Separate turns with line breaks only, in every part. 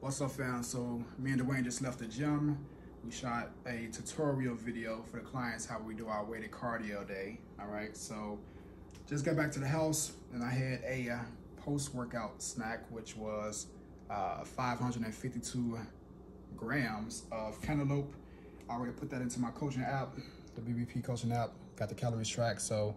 What's up, fam? So me and Dwayne just left the gym. We shot a tutorial video for the clients how we do our weighted cardio day. All right, so just got back to the house and I had a post-workout snack, which was 552 grams of cantaloupe. I already put that into my coaching app, the BBP coaching app, got the calories tracked. So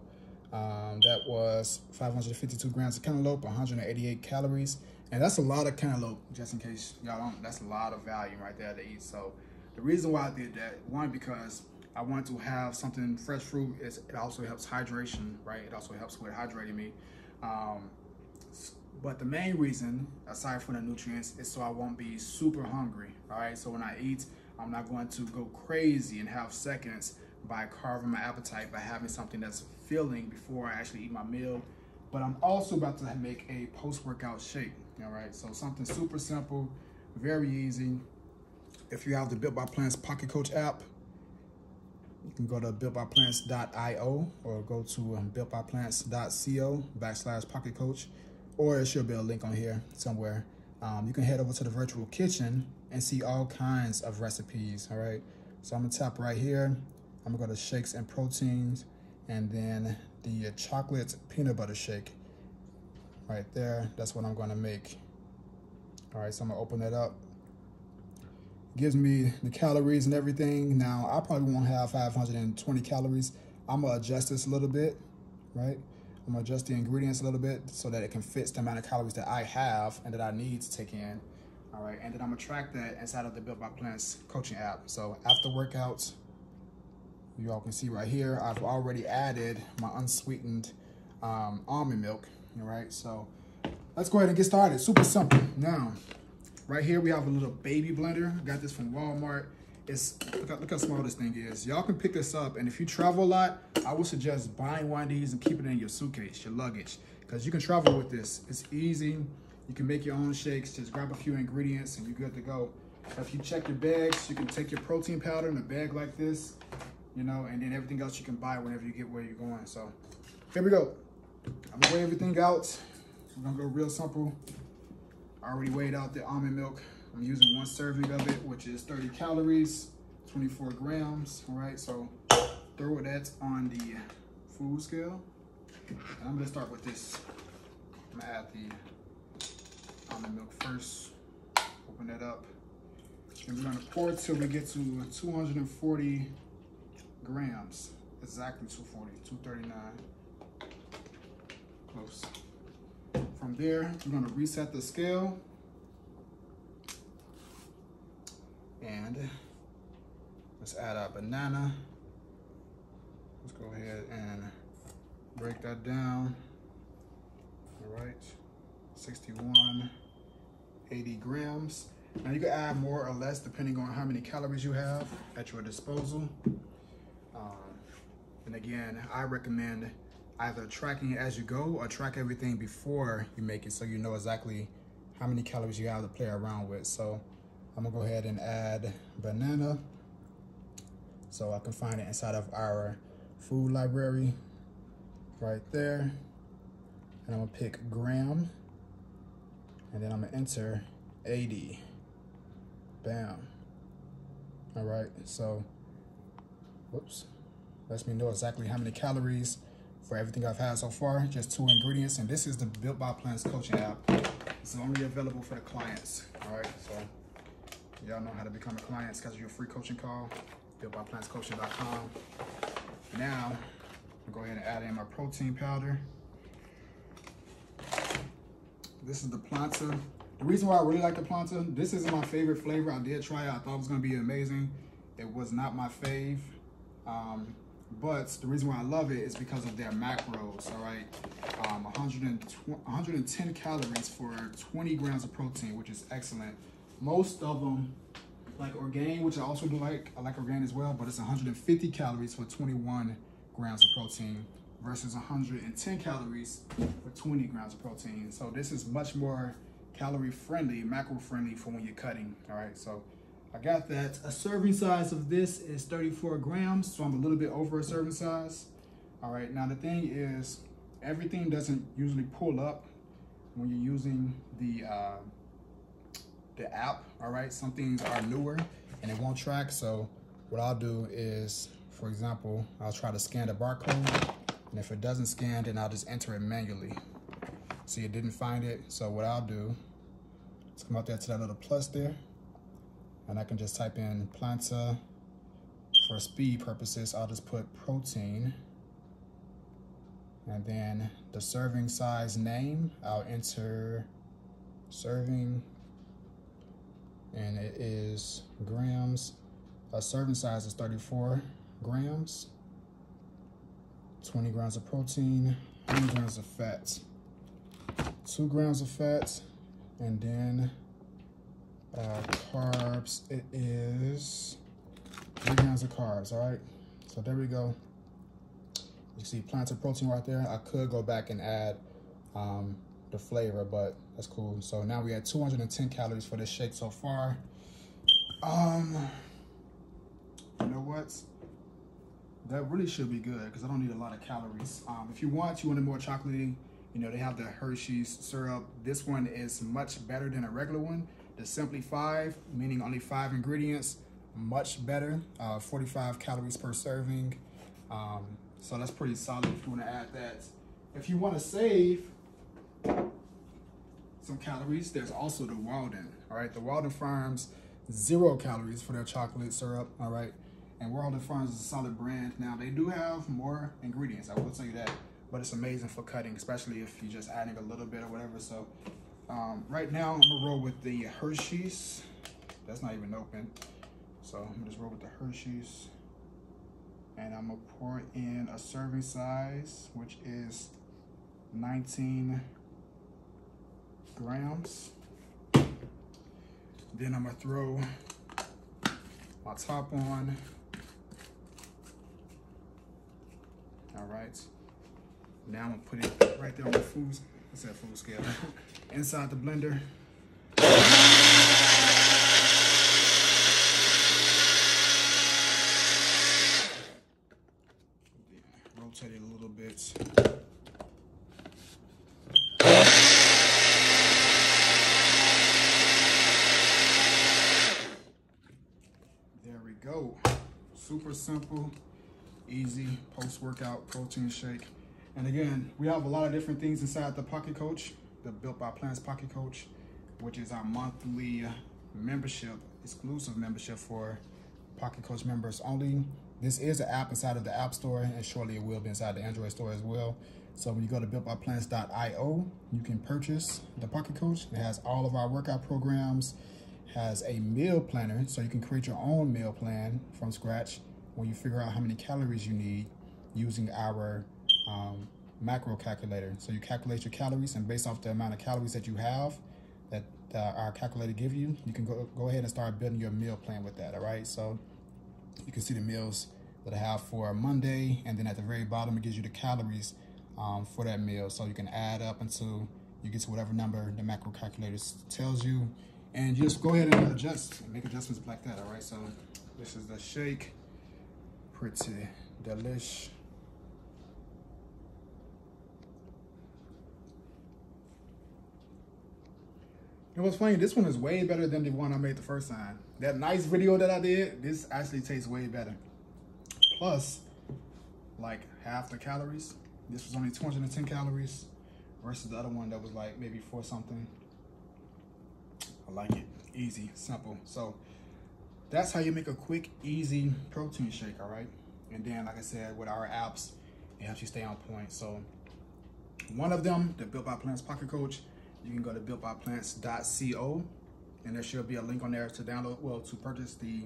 that was 552 grams of cantaloupe, 188 calories. And that's a lot of cantaloupe, just in case y'all don't, that's a lot of volume right there to eat. So the reason why I did that, one, because I wanted to have something fresh fruit. It also helps hydration, right? It also helps with hydrating me. But the main reason, aside from the nutrients, is so I won't be super hungry, all right? So when I eat, I'm not going to go crazy and have seconds by carving my appetite by having something that's filling before I actually eat my meal. But I'm also about to make a post-workout shake, all right? So something super simple, very easy. If you have the Built by Plants Pocket Coach app, you can go to builtbyplants.io or go to builtbyplants.co/pocket coach, or it should be a link on here somewhere. You can head over to the virtual kitchen and see all kinds of recipes, all right? So I'm gonna tap right here. I'm gonna go to shakes and proteins, and then the chocolate peanut butter shake right there. That's what I'm gonna make. All right, so I'm gonna open that up. Gives me the calories and everything. Now, I probably won't have 520 calories. I'm gonna adjust this a little bit, right? I'm gonna adjust the ingredients a little bit so that it can fit the amount of calories that I have and that I need to take in. All right, and then I'm gonna track that inside of the Built by Plants coaching app. So after workouts, you all can see right here, I've already added my unsweetened almond milk, all right? So let's go ahead and get started. Super simple. Now, right here we have a little baby blender. I got this from Walmart. Look how small this thing is. Y'all can pick this up, and if you travel a lot, I would suggest buying one of these and keep it in your suitcase, your luggage, because you can travel with this. It's easy. You can make your own shakes. Just grab a few ingredients and you're good to go. If you check your bags, you can take your protein powder in a bag like this, you know, and then everything else you can buy whenever you get where you're going. So here we go. I'm gonna weigh everything out. We're gonna go real simple. I already weighed out the almond milk. I'm using 1 serving of it, which is 30 calories, 24 grams, all right? So throw that on the food scale. And I'm gonna start with this. I'm gonna add the almond milk first. Open that up. And we're gonna pour it till we get to 240 grams. Exactly 240, 239. Close. From there, we're gonna reset the scale. And let's add our banana. Let's go ahead and break that down. All right, 61, 80 grams. Now you can add more or less depending on how many calories you have at your disposal. And again, I recommend either tracking it as you go or track everything before you make it so you know exactly how many calories you have to play around with. So I'm gonna go ahead and add banana so I can find it inside of our food library right there. And I'm gonna pick gram, and then I'm gonna enter 80. Bam. All right, so, whoops. Lets me know exactly how many calories for everything I've had so far. Just 2 ingredients, and this is the Built by Plants coaching app. It's only available for the clients, all right? So y'all know how to become a client. Schedule your free coaching call, builtbyplantscoaching.com. Now, I'll go ahead and add in my protein powder. This is the Planta. The reason why I really like the Planta, this isn't my favorite flavor. I did try it. I thought it was gonna be amazing. It was not my fave. But the reason why I love it is because of their macros, all right? 110 calories for 20 grams of protein, which is excellent. Most of them, like Orgain, which I also do like, I like Orgain as well, but it's 150 calories for 21 grams of protein versus 110 calories for 20 grams of protein. So this is much more calorie friendly, macro friendly for when you're cutting, all right? So I got that. A serving size of this is 34 grams, so I'm a little bit over a serving size. All right, now the thing is, everything doesn't usually pull up when you're using the the app, all right? Some things are newer and it won't track. So what I'll do is, for example, I'll try to scan the barcode, and if it doesn't scan, then I'll just enter it manually. See, it didn't find it. So what I'll do is come out there to that little plus there, and I can just type in Planta. For speed purposes, I'll just put protein, and then the serving size name, I'll enter serving, and it is grams. A serving size is 34 grams, 20 grams of protein, 100 grams of fat, 2 grams of fat, and then carbs, it is 3 grams of carbs, all right? So there we go. You see Planta Protein right there. I could go back and add the flavor, but that's cool. So now we had 210 calories for this shake so far. You know what? That really should be good because I don't need a lot of calories. If you want it more chocolatey, you know, they have the Hershey's syrup. This one is much better than a regular one. The Simply 5, meaning only 5 ingredients, much better, 45 calories per serving. So that's pretty solid if you want to add that. If you want to save some calories, there's also the Walden, all right? The Walden Farms, 0 calories for their chocolate syrup, all right? And Walden Farms is a solid brand. Now, they do have more ingredients, I will tell you that, but it's amazing for cutting, especially if you're just adding a little bit or whatever. So right now, I'm gonna roll with the Hershey's. That's not even open. So I'm gonna just roll with the Hershey's. And I'm gonna pour in a serving size, which is 19 grams. Then I'm gonna throw my top on. All right. Now I'm gonna put it right there on the food scale, inside the blender. Rotate it a little bit. There we go. Super simple, easy post-workout protein shake. And again, we have a lot of different things inside the Pocket Coach, the Built by Plants Pocket Coach, which is our monthly membership, exclusive membership for Pocket Coach members only. This is an app inside of the App Store, and shortly it will be inside the Android store as well. So when you go to builtbyplants.io, you can purchase the Pocket Coach. It has all of our workout programs, has a meal planner, so you can create your own meal plan from scratch when you figure out how many calories you need using our macro calculator. So you calculate your calories, and based off the amount of calories that you have, that our calculator give you, you can go ahead and start building your meal plan with that, all right? So you can see the meals that I have for Monday, and then at the very bottom, it gives you the calories for that meal. So you can add up until you get to whatever number the macro calculator tells you, and just go ahead and adjust and make adjustments like that, all right? So this is the shake, pretty delish. You know what's funny? This one is way better than the one I made the first time. That nice video that I did, this actually tastes way better. Plus, like half the calories. This was only 210 calories versus the other one that was like maybe 4 something. I like it. Easy, simple. So that's how you make a quick, easy protein shake, all right? And then, like I said, with our apps, it helps you stay on point. So one of them, the Built by Plants Pocket Coach, you can go to builtbyplants.co, and there should be a link on there to download, well, to purchase the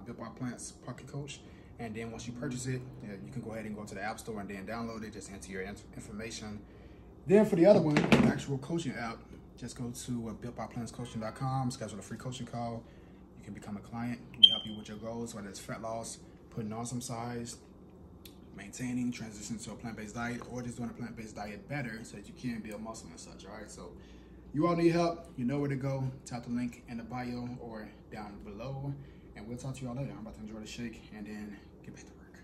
Built by Plants Pocket Coach. And then once you purchase it, you can go ahead and go to the App Store and then download it. Just enter your information. Then for the other one, the actual coaching app, just go to builtbyplantscoaching.com, schedule a free coaching call. You can become a client. We help you with your goals, whether it's fat loss, putting on some size, maintaining, transitioning to a plant-based diet, or just doing a plant-based diet better so that you can build muscle and such, all right? So you all need help, you know where to go. Tap the link in the bio or down below, and we'll talk to you all later. I'm about to enjoy the shake and then get back to work.